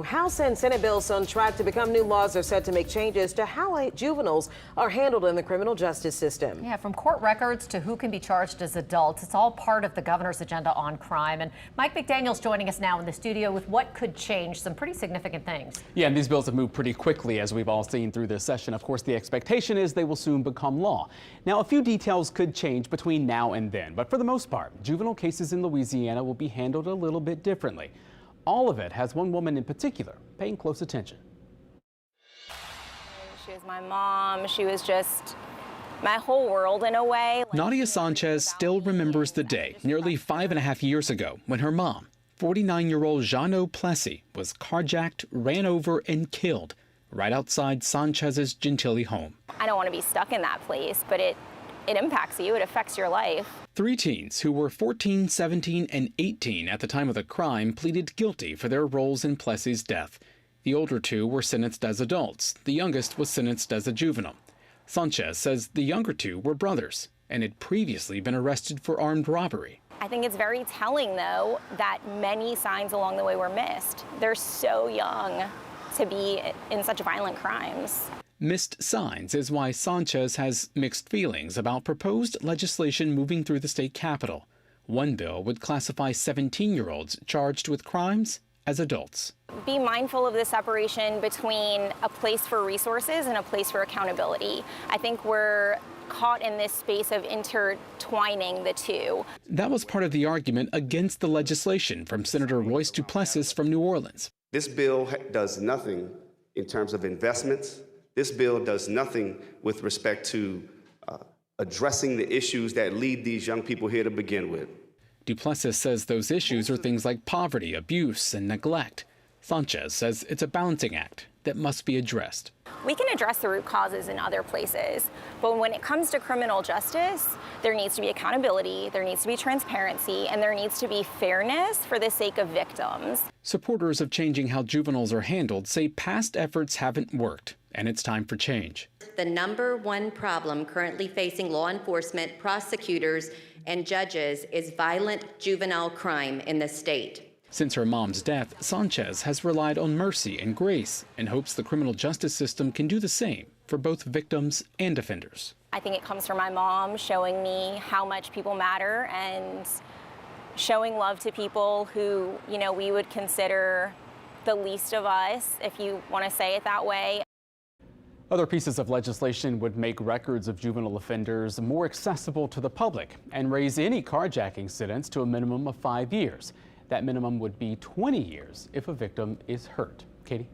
House and Senate bills on track to become new laws are set to make changes to how juveniles are handled in the criminal justice system. Yeah, from court records to who can be charged as adults, it's all part of the governor's agenda on crime. And Mike McDaniel's joining us now in the studio with what could change some pretty significant things. Yeah, and these bills have moved pretty quickly, as we've all seen through this session. Of course, the expectation is they will soon become law. Now, a few details could change between now and then, but for the most part, juvenile cases in Louisiana will be handled a little bit differently. All of it has one woman in particular paying close attention. She was my mom. She was just my whole world in a way. Nadia Sanchez still remembers the day nearly 5.5 years ago when her mom, 49-year-old Jeanne Plessy, was carjacked, ran over, and killed right outside Sanchez's Gentilly home. I don't want to be stuck in that place, but it impacts you. It affects your life. 3 teens who were 14, 17, and 18 at the time of the crime pleaded guilty for their roles in Plessy's death. The older 2 were sentenced as adults. The youngest was sentenced as a juvenile. Sanchez says the younger 2 were brothers and had previously been arrested for armed robbery. I think it's very telling, though, that many signs along the way were missed. They're so young to be in such violent crimes. Missed signs is why Sanchez has mixed feelings about proposed legislation moving through the state capitol. One bill would classify 17-year-olds charged with crimes as adults. Be mindful of the separation between a place for resources and a place for accountability. I think we're caught in this space of intertwining the two. That was part of the argument against the legislation from Senator Royce Duplessis from New Orleans. This bill does nothing in terms of investments. This bill does nothing with respect to addressing the issues that lead these young people here to begin with. Duplessis says those issues are things like poverty, abuse, and neglect. Sanchez says it's a balancing act that must be addressed. We can address the root causes in other places, but when it comes to criminal justice, there needs to be accountability, there needs to be transparency, and there needs to be fairness for the sake of victims. Supporters of changing how juveniles are handled say past efforts haven't worked, and it's time for change. The number one problem currently facing law enforcement, prosecutors, and judges is violent juvenile crime in the state. Since her mom's death, Sanchez has relied on mercy and grace and hopes the criminal justice system can do the same for both victims and offenders. I think it comes from my mom showing me how much people matter and showing love to people who, we would consider the least of us, if you want to say it that way. Other pieces of legislation would make records of juvenile offenders more accessible to the public and raise any carjacking sentence to a minimum of 5 years. That minimum would be 20 years if a victim is hurt. Katie?